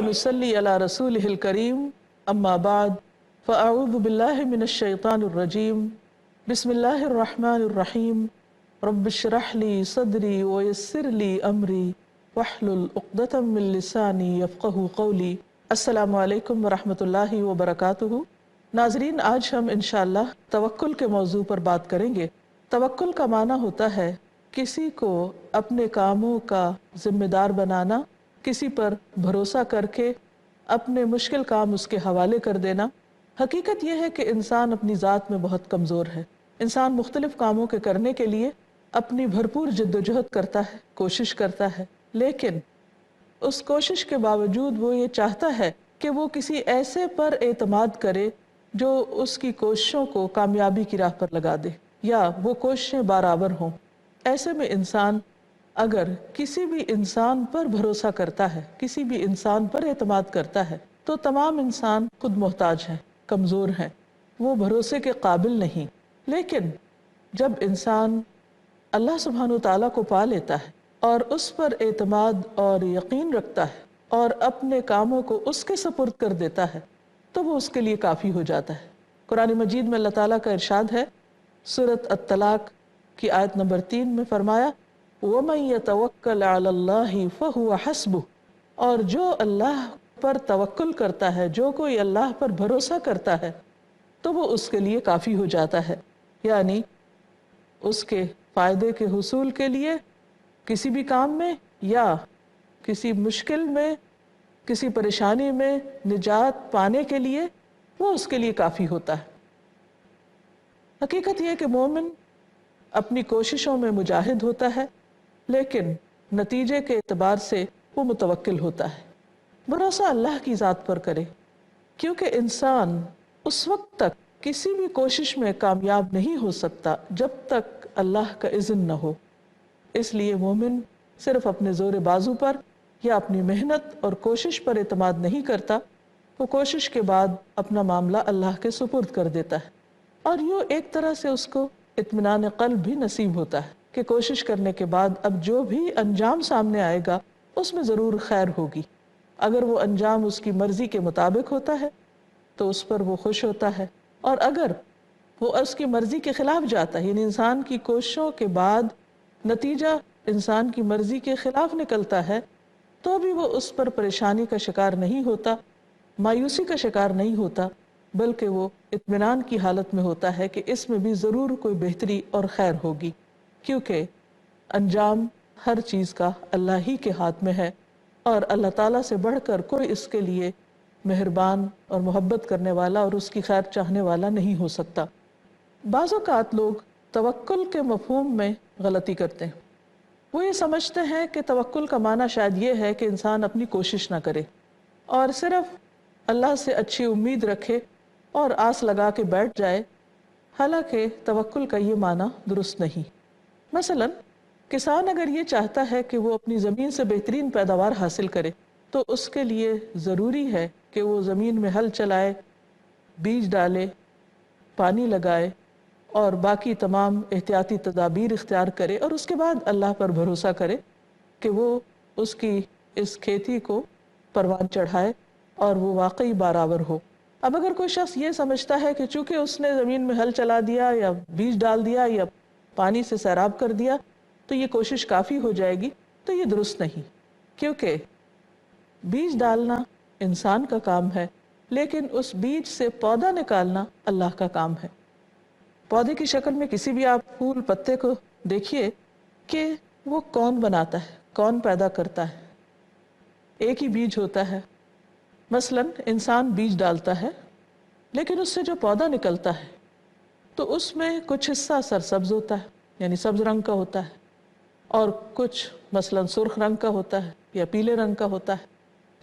ونصلی علی رسولہ الکریم اما بعد فاعوذ باللہ من الشیطان الرجیم بسم اللہ الرحمن الرحیم رب اشرح لی صدری ویسر لی امری واحلل عقدۃ من لسانی یفقہوا قولی۔ السلام علیکم ورحمۃ اللہ وبرکاتہ۔ ناظرین، آج ہم انشاءاللہ توکل کے موضوع پر بات کریں گے۔ توکل کا معنی ہوتا ہے کسی کو اپنے کاموں کا ذمہ دار بنانا، کسی پر بھروسہ کر کے اپنے مشکل کام اس کے حوالے کر دینا۔ حقیقت یہ ہے کہ انسان اپنی ذات میں بہت کمزور ہے۔ انسان مختلف کاموں کے کرنے کے لیے اپنی بھرپور جدوجہد کرتا ہے، کوشش کرتا ہے، لیکن اس کوشش کے باوجود وہ یہ چاہتا ہے کہ وہ کسی ایسے پر اعتماد کرے جو اس کی کوششوں کو کامیابی کی راہ پر لگا دے، یا وہ کوششیں برابر ہوں۔ ایسے میں انسان اگر کسی بھی انسان پر بھروسہ کرتا ہے، کسی بھی انسان پر اعتماد کرتا ہے، تو تمام انسان خود محتاج ہیں، کمزور ہیں، وہ بھروسے کے قابل نہیں۔ لیکن جب انسان اللہ سبحانہ وتعالیٰ کو پا لیتا ہے اور اس پر اعتماد اور یقین رکھتا ہے اور اپنے کاموں کو اس کے سپرد کر دیتا ہے، تو وہ اس کے لیے کافی ہو جاتا ہے۔ قرآن مجید میں اللہ تعالیٰ کا ارشاد ہے، سورۃ الطلاق کی آیت نمبر 3 میں فرمایا وَمَن يَتَوَكَّلْ عَلَى اللَّهِ فَهُوَ حَسْبُهُ، اور جو اللہ پر توکل کرتا ہے، جو کوئی اللہ پر بھروسہ کرتا ہے، تو وہ اس کے لیے کافی ہو جاتا ہے۔ یعنی اس کے فائدے کے حصول کے لیے کسی بھی کام میں یا کسی مشکل میں، کسی پریشانی میں نجات پانے کے لیے وہ اس کے لیے کافی ہوتا ہے۔ حقیقت یہ ہے کہ مومن اپنی کوششوں میں مجاہد ہوتا ہے، لیکن نتیجے کے اعتبار سے وہ متوکل ہوتا ہے۔ بھروسہ اللہ کی ذات پر کرے، کیونکہ انسان اس وقت تک کسی بھی کوشش میں کامیاب نہیں ہو سکتا جب تک اللہ کا اذن نہ ہو۔ اس لیے مومن صرف اپنے زور بازو پر یا اپنی محنت اور کوشش پر اعتماد نہیں کرتا، وہ کوشش کے بعد اپنا معاملہ اللہ کے سپرد کر دیتا ہے، اور یوں ایک طرح سے اس کو اطمینان قلب بھی نصیب ہوتا ہے کہ کوشش کرنے کے بعد اب جو بھی انجام سامنے آئے گا اس میں ضرور خیر ہوگی۔ اگر وہ انجام اس کی مرضی کے مطابق ہوتا ہے تو اس پر وہ خوش ہوتا ہے، اور اگر وہ اس کی مرضی کے خلاف جاتا ہے، یعنی انسان کی کوششوں کے بعد نتیجہ انسان کی مرضی کے خلاف نکلتا ہے، تو بھی وہ اس پر پریشانی کا شکار نہیں ہوتا، مایوسی کا شکار نہیں ہوتا، بلکہ وہ اطمینان کی حالت میں ہوتا ہے کہ اس میں بھی ضرور کوئی بہتری اور خیر ہوگی، کیونکہ انجام ہر چیز کا اللہ ہی کے ہاتھ میں ہے، اور اللہ تعالیٰ سے بڑھ کر کوئی اس کے لیے مہربان اور محبت کرنے والا اور اس کی خیر چاہنے والا نہیں ہو سکتا۔ بعض اوقات لوگ توکل کے مفہوم میں غلطی کرتے ہیں۔ وہ یہ سمجھتے ہیں کہ توکل کا معنی شاید یہ ہے کہ انسان اپنی کوشش نہ کرے اور صرف اللہ سے اچھی امید رکھے اور آس لگا کے بیٹھ جائے، حالانکہ توکل کا یہ معنی درست نہیں۔ مثلا کسان اگر یہ چاہتا ہے کہ وہ اپنی زمین سے بہترین پیداوار حاصل کرے، تو اس کے لیے ضروری ہے کہ وہ زمین میں ہل چلائے، بیج ڈالے، پانی لگائے اور باقی تمام احتیاطی تدابیر اختیار کرے، اور اس کے بعد اللہ پر بھروسہ کرے کہ وہ اس کی اس کھیتی کو پروان چڑھائے اور وہ واقعی برابر ہو۔ اب اگر کوئی شخص یہ سمجھتا ہے کہ چونکہ اس نے زمین میں ہل چلا دیا یا بیج ڈال دیا یا پانی سے سیراب کر دیا تو یہ کوشش کافی ہو جائے گی، تو یہ درست نہیں، کیونکہ بیج ڈالنا انسان کا کام ہے، لیکن اس بیج سے پودا نکالنا اللہ کا کام ہے۔ پودے کی شکل میں کسی بھی آپ پھول پتے کو دیکھیے کہ وہ کون بناتا ہے، کون پیدا کرتا ہے۔ ایک ہی بیج ہوتا ہے۔ مثلا انسان بیج ڈالتا ہے، لیکن اس سے جو پودا نکلتا ہے تو اس میں کچھ حصہ سرسبز ہوتا ہے، یعنی سبز رنگ کا ہوتا ہے، اور کچھ مثلا سرخ رنگ کا ہوتا ہے یا پیلے رنگ کا ہوتا ہے۔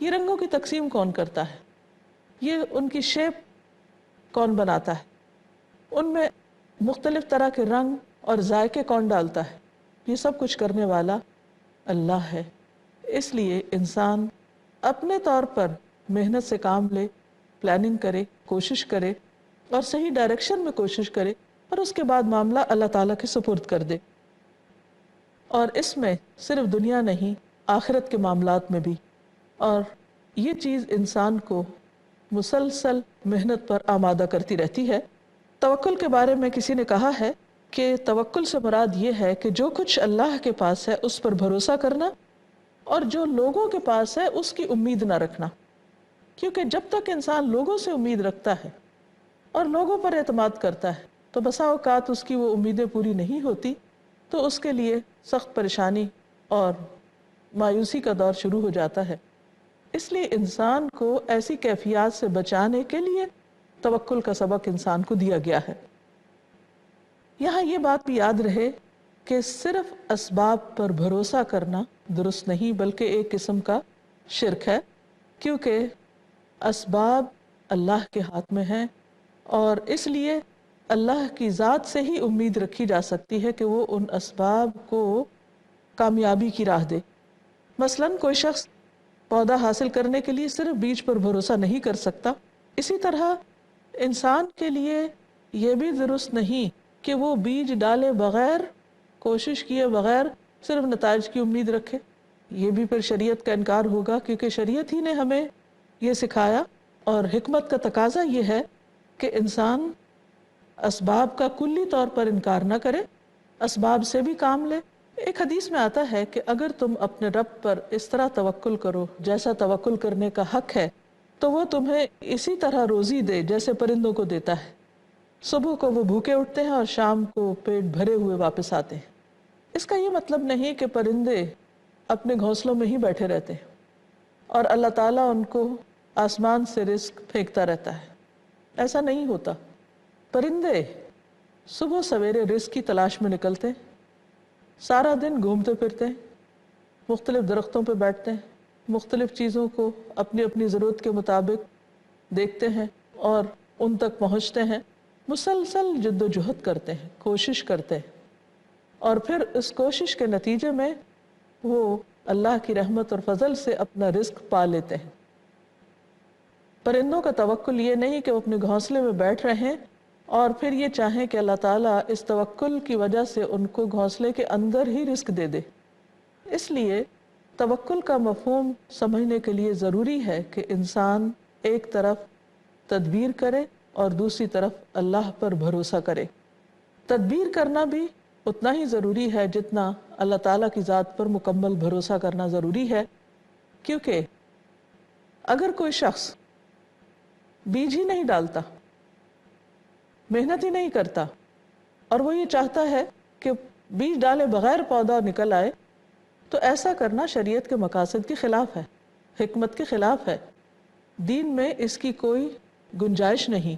یہ رنگوں کی تقسیم کون کرتا ہے؟ یہ ان کی شیپ کون بناتا ہے؟ ان میں مختلف طرح کے رنگ اور ذائقے کون ڈالتا ہے؟ یہ سب کچھ کرنے والا اللہ ہے۔ اس لیے انسان اپنے طور پر محنت سے کام لے، پلاننگ کرے، کوشش کرے اور صحیح ڈائریکشن میں کوشش کرے، اور اس کے بعد معاملہ اللہ تعالیٰ کے سپرد کر دے۔ اور اس میں صرف دنیا نہیں، آخرت کے معاملات میں بھی، اور یہ چیز انسان کو مسلسل محنت پر آمادہ کرتی رہتی ہے۔ توکل کے بارے میں کسی نے کہا ہے کہ توکل سے مراد یہ ہے کہ جو کچھ اللہ کے پاس ہے اس پر بھروسہ کرنا، اور جو لوگوں کے پاس ہے اس کی امید نہ رکھنا، کیونکہ جب تک انسان لوگوں سے امید رکھتا ہے اور لوگوں پر اعتماد کرتا ہے تو بسا اوقات اس کی وہ امیدیں پوری نہیں ہوتی، تو اس کے لیے سخت پریشانی اور مایوسی کا دور شروع ہو جاتا ہے۔ اس لیے انسان کو ایسی کیفیات سے بچانے کے لیے توکل کا سبق انسان کو دیا گیا ہے۔ یہاں یہ بات بھی یاد رہے کہ صرف اسباب پر بھروسہ کرنا درست نہیں، بلکہ ایک قسم کا شرک ہے، کیونکہ اسباب اللہ کے ہاتھ میں ہیں، اور اس لیے اللہ کی ذات سے ہی امید رکھی جا سکتی ہے کہ وہ ان اسباب کو کامیابی کی راہ دے۔ مثلاً کوئی شخص پودا حاصل کرنے کے لیے صرف بیج پر بھروسہ نہیں کر سکتا، اسی طرح انسان کے لیے یہ بھی درست نہیں کہ وہ بیج ڈالے بغیر، کوشش کیے بغیر صرف نتائج کی امید رکھے۔ یہ بھی پھر شریعت کا انکار ہوگا، کیونکہ شریعت ہی نے ہمیں یہ سکھایا، اور حکمت کا تقاضا یہ ہے کہ انسان اسباب کا کلی طور پر انکار نہ کرے، اسباب سے بھی کام لے۔ ایک حدیث میں آتا ہے کہ اگر تم اپنے رب پر اس طرح توکل کرو جیسا توکل کرنے کا حق ہے، تو وہ تمہیں اسی طرح روزی دے جیسے پرندوں کو دیتا ہے۔ صبح کو وہ بھوکے اٹھتے ہیں اور شام کو پیٹ بھرے ہوئے واپس آتے ہیں۔ اس کا یہ مطلب نہیں کہ پرندے اپنے گھونسلوں میں ہی بیٹھے رہتے ہیں اور اللہ تعالیٰ ان کو آسمان سے رزق پھینکتا رہتا ہے، ایسا نہیں ہوتا۔ پرندے صبح سویرے رزق کی تلاش میں نکلتے ہیں، سارا دن گھومتے پھرتے ہیں، مختلف درختوں پہ بیٹھتے ہیں، مختلف چیزوں کو اپنی اپنی ضرورت کے مطابق دیکھتے ہیں اور ان تک پہنچتے ہیں، مسلسل جد و جہد کرتے ہیں، کوشش کرتے ہیں، اور پھر اس کوشش کے نتیجے میں وہ اللہ کی رحمت اور فضل سے اپنا رزق پا لیتے ہیں۔ پرندوں کا توکل یہ نہیں کہ وہ اپنے گھونسلے میں بیٹھ رہے ہیں اور پھر یہ چاہیں کہ اللہ تعالیٰ اس توکل کی وجہ سے ان کو گھونسلے کے اندر ہی رزق دے دے۔ اس لیے توکل کا مفہوم سمجھنے کے لیے ضروری ہے کہ انسان ایک طرف تدبیر کرے اور دوسری طرف اللہ پر بھروسہ کرے۔ تدبیر کرنا بھی اتنا ہی ضروری ہے جتنا اللہ تعالیٰ کی ذات پر مکمل بھروسہ کرنا ضروری ہے، کیونکہ اگر کوئی شخص بیج ہی نہیں ڈالتا، محنت ہی نہیں کرتا، اور وہ یہ چاہتا ہے کہ بیج ڈالے بغیر پودا نکل آئے، تو ایسا کرنا شریعت کے مقاصد کے خلاف ہے، حکمت کے خلاف ہے۔ دین میں اس کی کوئی گنجائش نہیں۔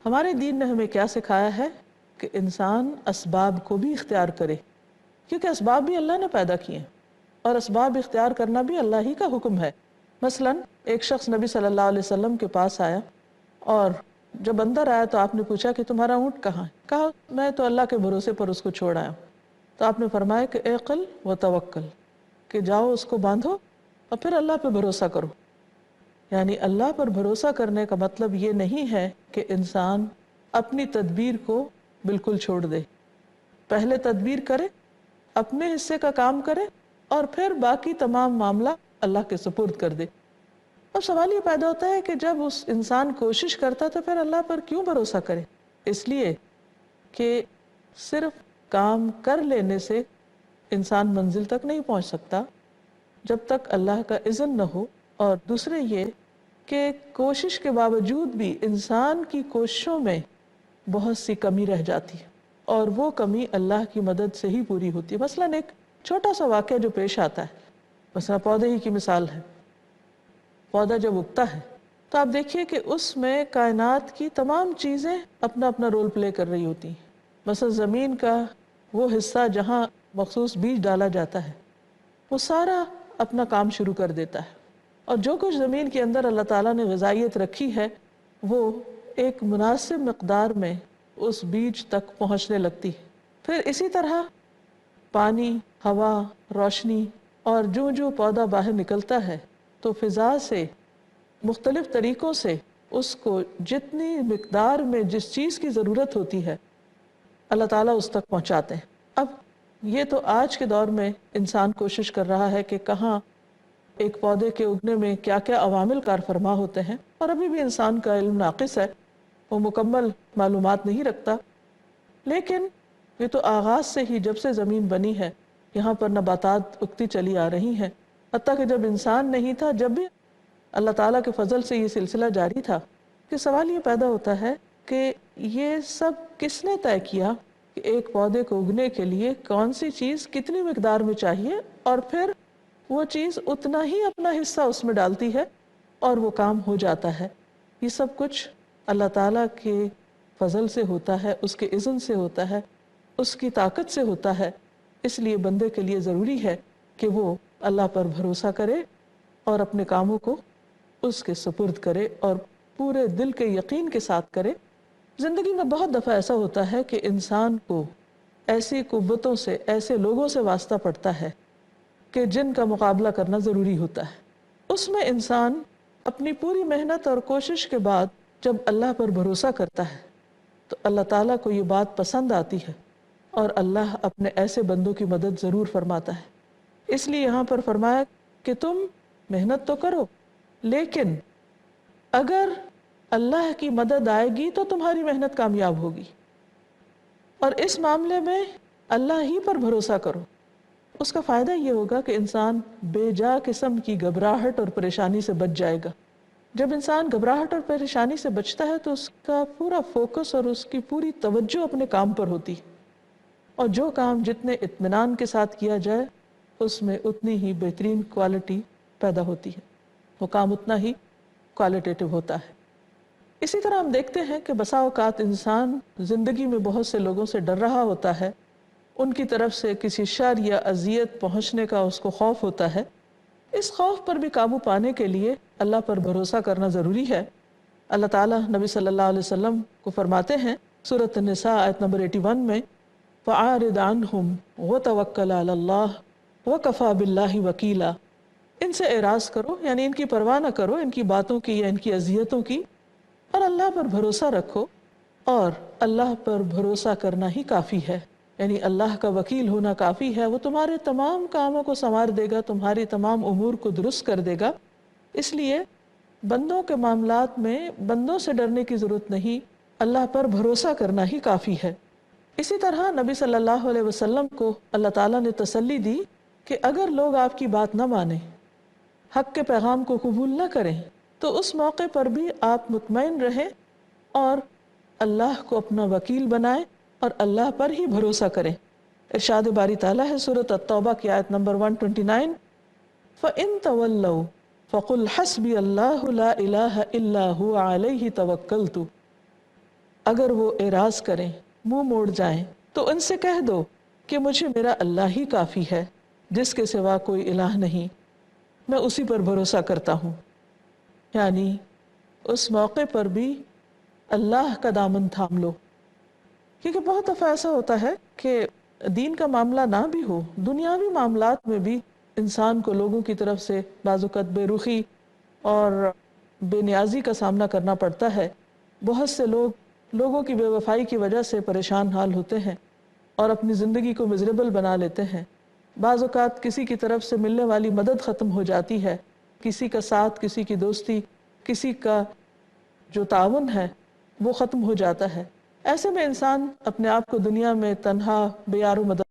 ہمارے دین نے ہمیں کیا سکھایا ہے کہ انسان اسباب کو بھی اختیار کرے، کیونکہ اسباب بھی اللہ نے پیدا کیے ہیں، اور اسباب اختیار کرنا بھی اللہ ہی کا حکم ہے۔ مثلاً ایک شخص نبی صلی اللہ علیہ وسلم کے پاس آیا، اور جب اندر آیا تو آپ نے پوچھا کہ تمہارا اونٹ کہاں ہے؟ کہا میں تو اللہ کے بھروسے پر اس کو چھوڑ آیا ہوں۔ تو آپ نے فرمایا کہ اعقل و توکل، کہ جاؤ اس کو باندھو اور پھر اللہ پہ بھروسہ کرو۔ یعنی اللہ پر بھروسہ کرنے کا مطلب یہ نہیں ہے کہ انسان اپنی تدبیر کو بالکل چھوڑ دے، پہلے تدبیر کرے، اپنے حصے کا کام کرے، اور پھر باقی تمام معاملہ اللہ کے سپرد کر دے۔ اب سوال یہ پیدا ہوتا ہے کہ جب اس انسان کوشش کرتا تو پھر اللہ پر کیوں بھروسہ کرے؟ اس لیے کہ صرف کام کر لینے سے انسان منزل تک نہیں پہنچ سکتا جب تک اللہ کا اذن نہ ہو، اور دوسرے یہ کہ کوشش کے باوجود بھی انسان کی کوششوں میں بہت سی کمی رہ جاتی ہے، اور وہ کمی اللہ کی مدد سے ہی پوری ہوتی ہے۔ مثلاً ایک چھوٹا سا واقعہ جو پیش آتا ہے، مثلا پودے ہی کی مثال ہے۔ پودا جب اگتا ہے تو آپ دیکھیے کہ اس میں کائنات کی تمام چیزیں اپنا اپنا رول پلے کر رہی ہوتی ہیں۔ مثلا زمین کا وہ حصہ جہاں مخصوص بیج ڈالا جاتا ہے، وہ سارا اپنا کام شروع کر دیتا ہے، اور جو کچھ زمین کے اندر اللہ تعالیٰ نے غذائیت رکھی ہے وہ ایک مناسب مقدار میں اس بیج تک پہنچنے لگتی ہے۔ پھر اسی طرح پانی، ہوا، روشنی، اور جو جو پودا باہر نکلتا ہے تو فضا سے مختلف طریقوں سے اس کو جتنی مقدار میں جس چیز کی ضرورت ہوتی ہے اللہ تعالیٰ اس تک پہنچاتے ہیں۔ اب یہ تو آج کے دور میں انسان کوشش کر رہا ہے کہ کہاں ایک پودے کے اگنے میں کیا کیا عوامل کار فرما ہوتے ہیں، اور ابھی بھی انسان کا علم ناقص ہے، وہ مکمل معلومات نہیں رکھتا، لیکن یہ تو آغاز سے ہی جب سے زمین بنی ہے یہاں پر نباتات اگتی چلی آ رہی ہیں، حتیٰ کہ جب انسان نہیں تھا، جب بھی اللہ تعالیٰ کے فضل سے یہ سلسلہ جاری تھا۔ کہ سوال یہ پیدا ہوتا ہے کہ یہ سب کس نے طے کیا کہ ایک پودے کو اگنے کے لیے کون سی چیز کتنی مقدار میں چاہیے، اور پھر وہ چیز اتنا ہی اپنا حصہ اس میں ڈالتی ہے اور وہ کام ہو جاتا ہے۔ یہ سب کچھ اللہ تعالیٰ کے فضل سے ہوتا ہے، اس کے اذن سے ہوتا ہے، اس کی طاقت سے ہوتا ہے۔ اس لیے بندے کے لیے ضروری ہے کہ وہ اللہ پر بھروسہ کرے اور اپنے کاموں کو اس کے سپرد کرے اور پورے دل کے یقین کے ساتھ کرے۔ زندگی میں بہت دفعہ ایسا ہوتا ہے کہ انسان کو ایسی قوتوں سے، ایسے لوگوں سے واسطہ پڑتا ہے کہ جن کا مقابلہ کرنا ضروری ہوتا ہے۔ اس میں انسان اپنی پوری محنت اور کوشش کے بعد جب اللہ پر بھروسہ کرتا ہے تو اللہ تعالیٰ کو یہ بات پسند آتی ہے اور اللہ اپنے ایسے بندوں کی مدد ضرور فرماتا ہے۔ اس لیے یہاں پر فرمایا کہ تم محنت تو کرو، لیکن اگر اللہ کی مدد آئے گی تو تمہاری محنت کامیاب ہوگی، اور اس معاملے میں اللہ ہی پر بھروسہ کرو۔ اس کا فائدہ یہ ہوگا کہ انسان بے جا قسم کی گھبراہٹ اور پریشانی سے بچ جائے گا۔ جب انسان گھبراہٹ اور پریشانی سے بچتا ہے تو اس کا پورا فوکس اور اس کی پوری توجہ اپنے کام پر ہوتی ہے، اور جو کام جتنے اطمینان کے ساتھ کیا جائے اس میں اتنی ہی بہترین کوالٹی پیدا ہوتی ہے، وہ کام اتنا ہی کوالٹیٹیو ہوتا ہے۔ اسی طرح ہم دیکھتے ہیں کہ بسا اوقات انسان زندگی میں بہت سے لوگوں سے ڈر رہا ہوتا ہے، ان کی طرف سے کسی شر یا اذیت پہنچنے کا اس کو خوف ہوتا ہے۔ اس خوف پر بھی قابو پانے کے لیے اللہ پر بھروسہ کرنا ضروری ہے۔ اللہ تعالیٰ نبی صلی اللہ علیہ وسلم کو فرماتے ہیں سورۃ النساء آیت نمبر 81 میں، فَأَعْرِضْ عَنْهُمْ وَتَوَكَّلْ عَلَى اللَّهِ وَكَفَى بِاللَّهِ وَكِيلًا۔ ان سے اعراض کرو، یعنی ان کی پرواہ نہ کرو، ان کی باتوں کی یا ان کی اذیتوں کی، اور اللہ پر بھروسہ رکھو، اور اللہ پر بھروسہ کرنا ہی کافی ہے، یعنی اللہ کا وکیل ہونا کافی ہے۔ وہ تمہارے تمام کاموں کو سنوار دے گا، تمہاری تمام امور کو درست کر دے گا۔ اس لیے بندوں کے معاملات میں بندوں سے ڈرنے کی ضرورت نہیں، اللہ پر بھروسہ کرنا ہی کافی ہے۔ اسی طرح نبی صلی اللہ علیہ وسلم کو اللہ تعالیٰ نے تسلی دی کہ اگر لوگ آپ کی بات نہ مانیں، حق کے پیغام کو قبول نہ کریں، تو اس موقع پر بھی آپ مطمئن رہیں اور اللہ کو اپنا وکیل بنائیں اور اللہ پر ہی بھروسہ کریں۔ ارشاد باری تعالیٰ ہے سورۃ التوبہ کی آیت نمبر 129، فَإِن تَوَلَّوْا فَقُلْ حَسْبِيَ اللَّهُ لَا إِلَٰهَ إِلَّا هُوَ عَلَيْهِ تَوَكَّلْتُ۔ اگر وہ اعراض کریں، منہ موڑ جائیں، تو ان سے کہہ دو کہ مجھے میرا اللہ ہی کافی ہے، جس کے سوا کوئی الہ نہیں، میں اسی پر بھروسہ کرتا ہوں۔ یعنی اس موقع پر بھی اللہ کا دامن تھام لو، کیونکہ بہت دفعہ ایسا ہوتا ہے کہ دین کا معاملہ نہ بھی ہو، دنیاوی معاملات میں بھی انسان کو لوگوں کی طرف سے بعض اوقات بے رخی اور بے نیازی کا سامنا کرنا پڑتا ہے۔ بہت سے لوگوں کی بے وفائی کی وجہ سے پریشان حال ہوتے ہیں اور اپنی زندگی کو مزریبل بنا لیتے ہیں۔ بعض اوقات کسی کی طرف سے ملنے والی مدد ختم ہو جاتی ہے، کسی کا ساتھ، کسی کی دوستی، کسی کا جو تعاون ہے وہ ختم ہو جاتا ہے۔ ایسے میں انسان اپنے آپ کو دنیا میں تنہا، بے یار و مدد